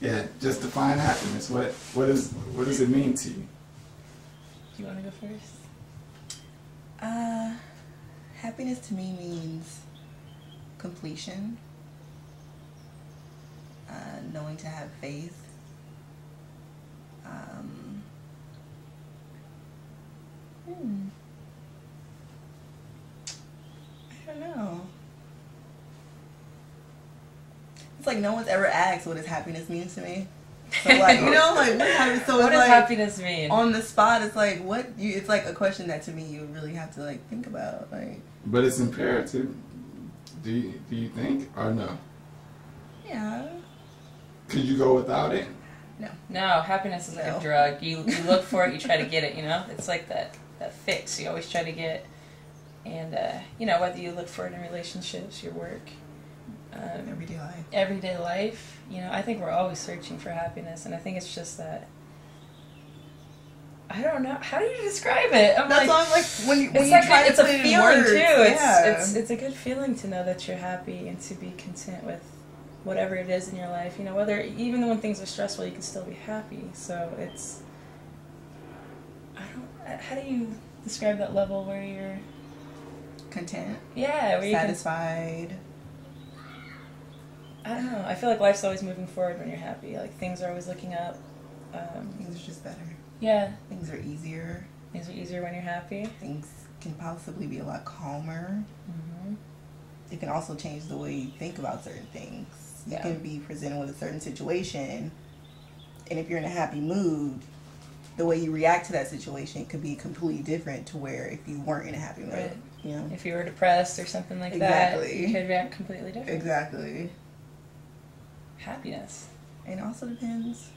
Yeah, just define happiness. What does it mean to you? Do you want to go first? Happiness to me means completion, knowing to have faith, I don't know. It's like no one's ever asked what does happiness mean to me. So like, you know, like what does like, happiness mean? On the spot, it's like it's like a question that to me you really have to like think about. Like, but it's imperative. Do you think or no? Yeah. Could you go without it? No, happiness is like a drug. You look for it, you try to get it, you know? It's like that fix you always try to get. And, you know, whether you look for it in relationships, your work. Everyday life. You know, I think we're always searching for happiness. And I think it's just that, I don't know. How do you describe it? That's why I'm like, when you it's try it's to a put it in feeling, words, too. yeah. It's a good feeling to know that you're happy and to be content with whatever it is in your life, you know, whether, even when things are stressful, you can still be happy. So it's, how do you describe that level where you're content? Yeah, where you're satisfied. I don't know. I feel like life's always moving forward when you're happy. Like, things are always looking up. Things are just better. Yeah. Things are easier. Things are easier when you're happy. Things can possibly be a lot calmer. Mm-hmm. It can also change the way you think about certain things. You can be presented with a certain situation, and if you're in a happy mood, the way you react to that situation could be completely different to where if you weren't in a happy mood. Right. You know? If you were depressed or something like that, you could react completely different. Exactly. Happiness. And it also depends,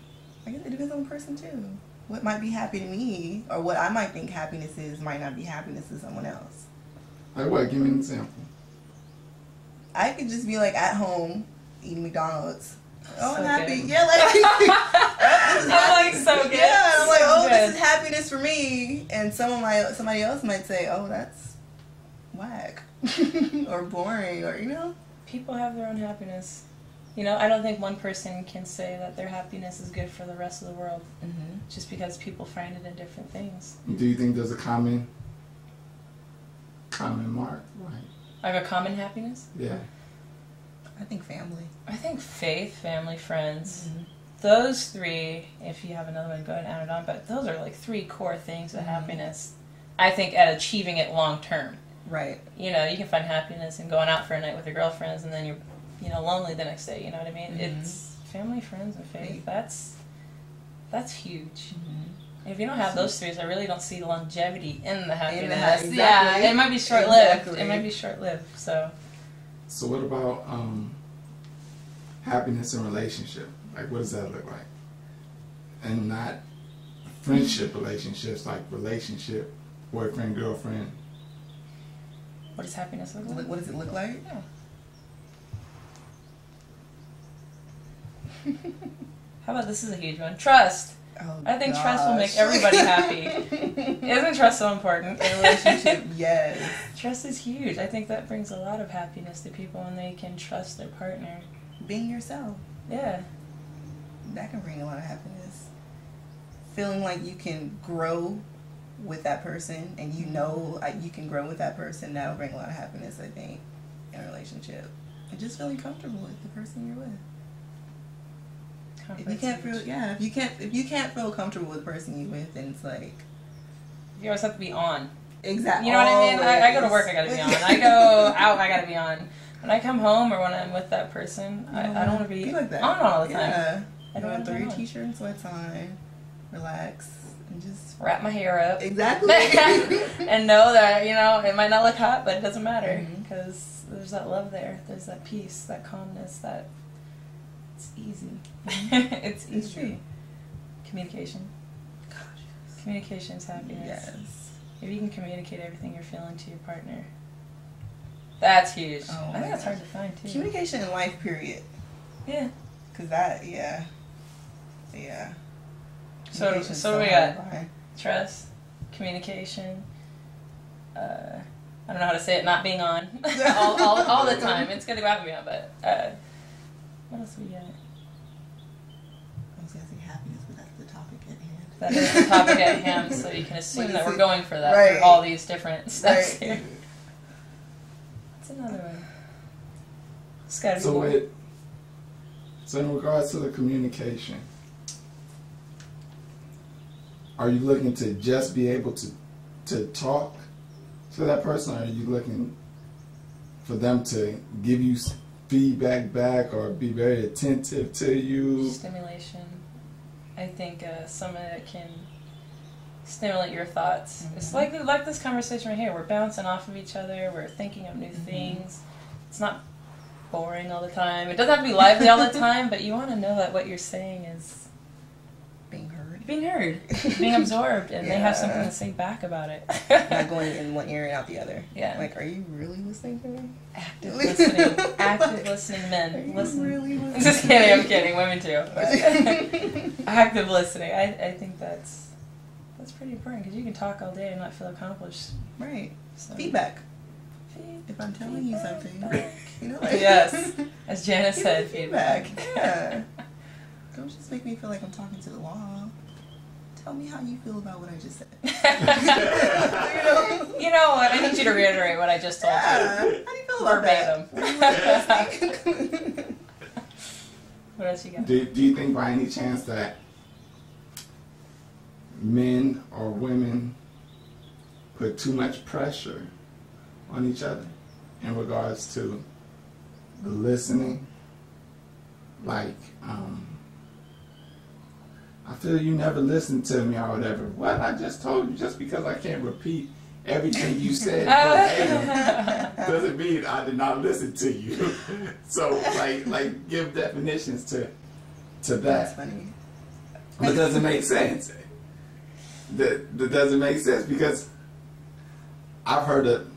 I guess it depends on the person too. What might be happy to me, or what I might think happiness is, might not be happiness to someone else. Like what? Give me an example. I could just be like at home eating McDonald's. Oh, so I'm happy. Good. Yeah, like this is like so good. Yeah, I'm like, so oh, good. this is happiness for me, and somebody else might say, oh, that's whack or boring, or you know. People have their own happiness. You know, I don't think one person can say that their happiness is good for the rest of the world, just because people find it in different things. Do you think there's a common mark? Like a common happiness? Yeah. I think family. I think faith, family, friends. Those three, if you have another one, go ahead and add it on, but those are like three core things of happiness. I think at achieving it long term. Right. You know, you can find happiness in going out for a night with your girlfriends and then you're, you know, lonely the next day, you know what I mean? It's family, friends, and faith. That's huge. If you don't have those three, I really don't see longevity in the happiness. Exactly. Yeah, it might be short-lived. Exactly. It might be short-lived, so. So what about happiness in relationship? Like, what does that look like? And not friendship relationships, like relationship, boyfriend, girlfriend. What does happiness look like? What does it look like? Yeah. How about this is a huge one? Trust. Oh, I think gosh. trust will make everybody happy. Isn't trust so important in a relationship? Yes. Trust is huge. I think that brings a lot of happiness to people when they can trust their partner. Being yourself. Yeah. That can bring a lot of happiness. Feeling like you can grow with that person, and you know you can grow with that person, that'll bring a lot of happiness, I think, in a relationship. And just feeling comfortable with the person you're with. If you can't feel, if you can't feel comfortable with the person you're with, then it's like, you always have to be on. Exactly. You know what I mean? I go to work, I gotta be on. I go out, I gotta be on. When I come home or when I'm with that person, I don't want to be like that. on all the time. Yeah. I don't want to throw your t-shirt and sweats on, relax, and just wrap my hair up. Exactly. And know that, you know, it might not look hot, but it doesn't matter because there's that love there. There's that peace, that calmness, that it's easy. It's easy. True. Communication. Gosh, yes. Communication is happiness. Yes. If you can communicate everything you're feeling to your partner, that's huge. Oh, I think that's hard to find too. Communication in life, period. Yeah. Cause that, yeah. So what do we got? Trust, communication. I don't know how to say it. Not being on all the time. It's good to have me on, but what else do we got? was going to say happiness, but that's the topic at hand. That is the topic at hand, so you can assume that we're going for that Right. for all these different steps Right. here. That's another one. It's gotta be So more. so in regards to the communication, are you looking to just be able to talk to that person, or are you looking for them to give you feedback back or be very attentive to you? Stimulation. I think someone that can stimulate your thoughts. Mm-hmm. It's like this conversation right here. We're bouncing off of each other. We're thinking of new things. It's not boring all the time. It doesn't have to be lively all the time, but you want to know that what you're saying is Being heard. being absorbed, and they have Yeah. something to say back about it. Not going in one ear and out the other. Yeah. Like, are you really listening to me? Active listening. Active listening Are men. you Listen. really listening? Just kidding, I'm kidding. Women too. But active listening. I think that's pretty important because you can talk all day and not feel accomplished. Right. So. Feedback. Feedback. If I'm telling you something, you know, like, Yes. As Janice give me said, feedback. Yeah. Don't just make me feel like I'm talking to the wall. Tell me how you feel about what I just said. You know what? I need you to reiterate what I just told Yeah. you. How do you feel about that? Verbatim. What else you got? Do you think by any chance that men or women put too much pressure on each other in regards to the listening? Like, I feel you never listened to me or whatever. Well, I just told you, just because I can't repeat everything you said verbatim doesn't mean I did not listen to you. So, like give definitions to that. That's funny. But does it make sense? That doesn't make sense because I've heard of.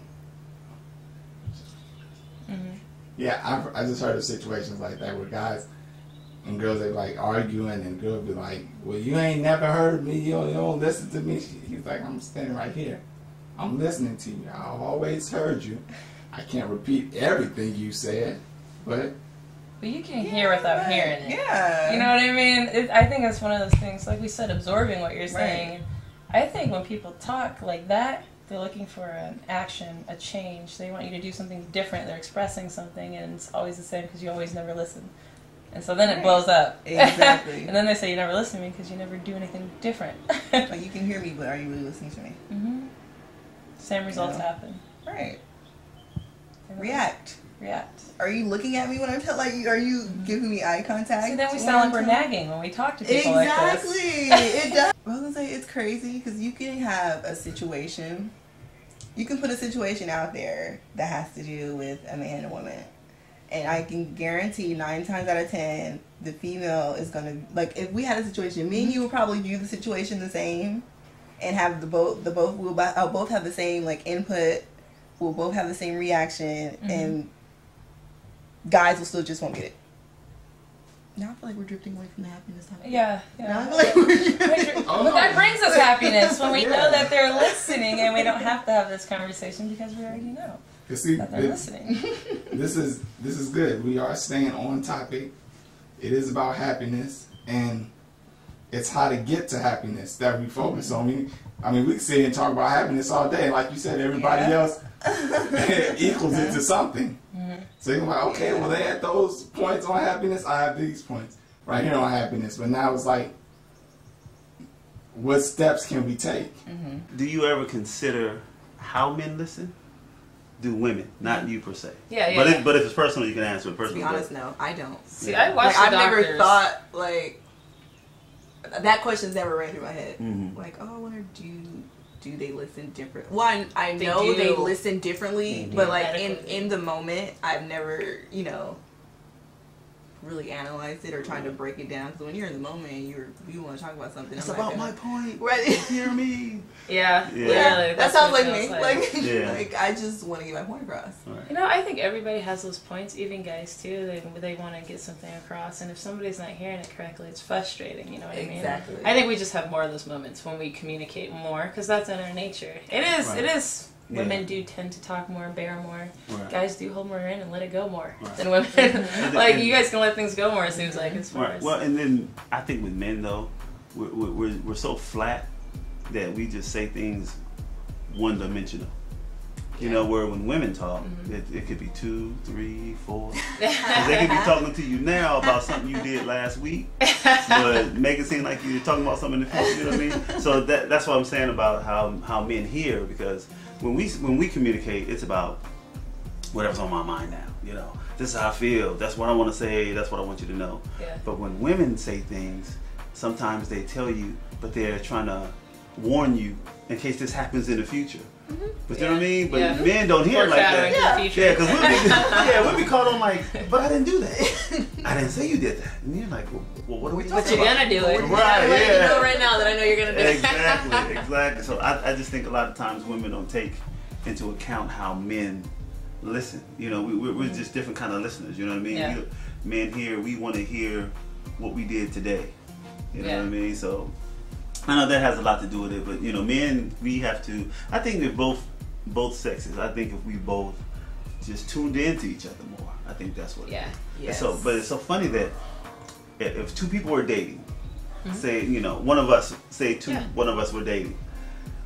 Yeah, I just heard of situations like that where guys and girls, they like arguing, and girls be like, well, you ain't never heard me, you don't listen to me. He's like, I'm standing right here. I'm listening to you. I've always heard you. I can't repeat everything you said, but you can hear without hearing it. Yeah. You know what I mean? I think it's one of those things, like we said, absorbing what you're saying. I think when people talk like that, they're looking for an action, a change. They want you to do something different. They're expressing something, and it's always the same because you always never listen. And so then it blows up. Exactly. And then they say you never listen to me because you never do anything different. Like, you can hear me, but are you really listening to me? Mm-hmm. Same results happen. Right. React. React. Are you looking at me when I'm like? Are you giving me eye contact? See, then we sound like we're nagging when we talk to people Exactly. like this. It does. I was gonna say it's crazy because you can have a situation. You can put a situation out there that has to do with a man and a woman, and I can guarantee 9 times out of 10 the female is gonna, like, if we had a situation, me and you would probably view the situation the same, and have we'll both have the same like input. We'll both have the same reaction, and guys will still just won't get it. Now I feel like we're drifting away from the happiness topic. Yeah. Now I feel like we're drifting. But that brings us happiness when we know that they're listening, and we don't have to have this conversation because we already know see, that they're listening. This is good. We are staying on topic. It is about happiness, and it's how to get to happiness that we focus on. We can sit here and talk about happiness all day. Like you said, everybody else equals it to something. So you're like, okay, well, they had those points on happiness. I have these points right here on happiness. But now it's like, what steps can we take? Do you ever consider how men listen? Do women, not you per se? Yeah. But if it's personal, you can answer it To personally. be honest, no, I don't. See, I watch Like, the I've doctors. never thought, like, that question's never ran through my head. Mhm. Like, oh, I wonder, do they listen different? One, I They know do. they listen differently, They but do. like Medically. in the moment, I've never, really analyzed it or tried to break it down. Because when you're in the moment, and you want to talk about something. It's I'm about not my gonna- point. Right. Hear me. Yeah, Yeah. literally. That sounds what like it me. feels Like, Yeah. like I just want to get my point across. You know, I think everybody has those points, even guys too. They want to get something across, and if somebody's not hearing it correctly, it's frustrating. You know what I mean? Exactly. I think we just have more of those moments when we communicate more, because that's in our nature. It is. Right. It is Women do tend to talk more, bear more. Right. Guys do hold more in and let it go more Right. than women. Like, you guys can let things go more, it seems like, as far Right. as... Well, and then I think with men though, we're so flat that we just say things one dimensional. You know, where when women talk, it could be 2, 3, 4. 'Cause they could be talking to you now about something you did last week, but make it seem like you're talking about something in the future. You know what I mean? So that's what I'm saying about how men hear, because when we communicate, it's about whatever's on my mind now. You know, this is how I feel. That's what I want to say. That's what I want you to know. Yeah. But when women say things, sometimes they tell you, but they're trying to warn you in case this happens in the future. But you know what I mean? But men don't hear it like that. Yeah, because we'll be caught on like, but I didn't do that. I didn't say you did that. And you're like, well what are we talking about? But you're gonna do it. Right, I'm letting you yeah. know right now that I know you're gonna do it. Exactly. So I just think a lot of times women don't take into account how men listen. You know, we're just different kind of listeners. You know what I mean? Yeah. Men here, we want to hear what we did today. You know what I mean? So I know that has a lot to do with it, but you know, men, we have to. I think that both sexes. I think if we both just tuned into each other more, I think that's what. Yeah. Yes. So, but it's so funny that if two people are dating, say one of us were dating,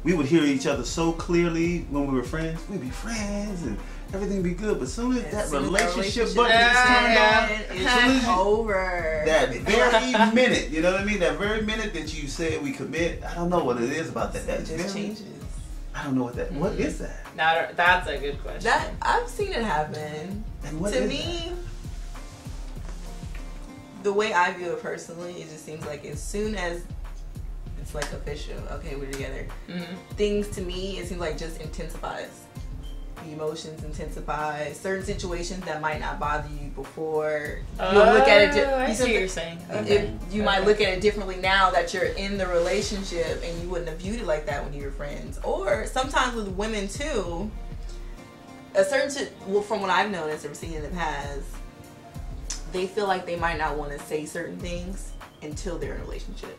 we would hear each other so clearly when we were friends. We'd be friends and everything would be good, but soon as that relationship button gets turned on, it's over. That very minute, you know what I mean? That very minute that you say we commit, I don't know what it is about that. That It just changes. I don't know what that. What is that? That's a good question. That I've seen it happen. And what To is me, the way I view it personally, it just seems like as soon as it's like official, okay, we're together. Things to me, it seems like just intensifies. The emotions intensify. Certain situations that might not bother you before, you'll look at it. I see what you're saying. You might look at it differently now that you're in the relationship, and you wouldn't have viewed it like that when you were friends. Or sometimes with women too, from what I've noticed or seen in the past, they feel like they might not want to say certain things until they're in a relationship.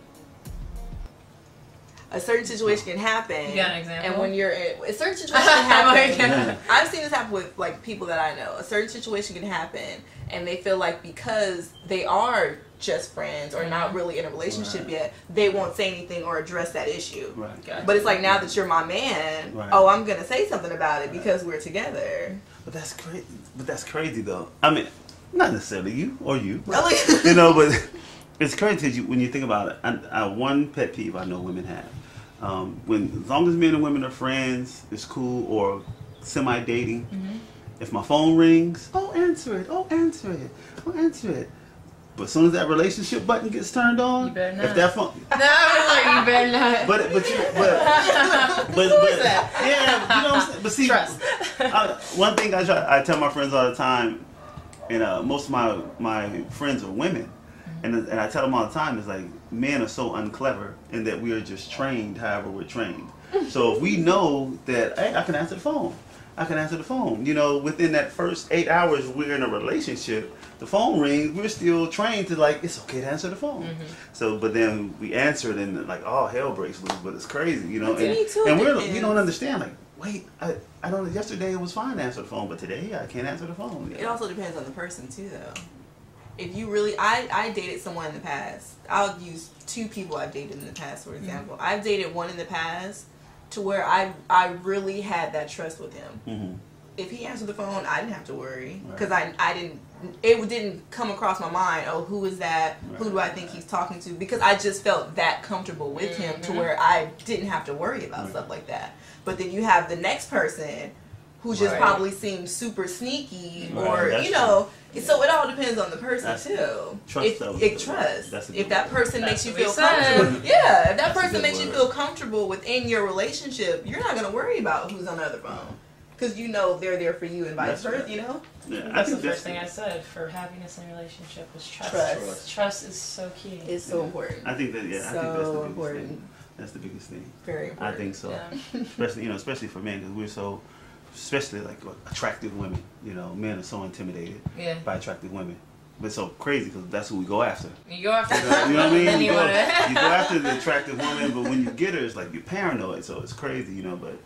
A certain situation can happen. You got an example? And when you're in a certain situation can happen. I've seen this happen with like people that I know. A certain situation can happen, and they feel like because they are just friends or not really in a relationship yet, they won't say anything or address that issue. Right. Gotcha. But it's like, now that you're my man, oh, I'm gonna say something about it because we're together. But that's crazy. But that's crazy though. I mean, not necessarily you or you, Really? you know, but it's crazy because when you think about it. One pet peeve I know women have. As long as men and women are friends, it's cool, or semi-dating. If my phone rings, answer it. Answer it. But as soon as that relationship button gets turned on, You better not. if that phone, No, you better not. but yeah, you know what I'm saying. But see, Trust. one thing I tell my friends all the time, and most of my friends are women, and I tell them all the time, is like, men are so unclever in that we are just trained however we're trained. So if we know that, hey, I can answer the phone. You know, within that first 8 hours we're in a relationship, the phone rings, we're still trained to like, it's okay to answer the phone. So, but then we answer it and like, all hell breaks loose, but it's crazy, you know. And we don't understand, like, wait, I don't, yesterday it was fine to answer the phone, but today I can't answer the phone. It also depends on the person too, though. If you really, I dated someone in the past. I'll use 2 people I've dated in the past, for example. I've dated one in the past to where I really had that trust with him. If he answered the phone, I didn't have to worry because it didn't come across my mind, oh, who is that? Who do I think he's talking to? Because I just felt that comfortable with him to where I didn't have to worry about stuff like that. But then you have the next person who just probably seems super sneaky, or you know. So it all depends on the person too. Trust. If that person makes you feel comfortable, if that person makes you feel comfortable within your relationship, you're not gonna worry about who's on the other phone, because you know they're there for you and vice versa. You know. Yeah, That's the first thing I said for happiness in a relationship was trust. Trust is so key. It's so important. I think that I think that's the biggest thing. That's the biggest thing. Very important. I think so. Yeah. Especially for men, because we're so. Especially like attractive women, you know, men are so intimidated by attractive women. But it's so crazy because that's who we go after. You go after you know what I mean? Then you go after the attractive woman, but when you get her, it's like you're paranoid. So it's crazy, you know. But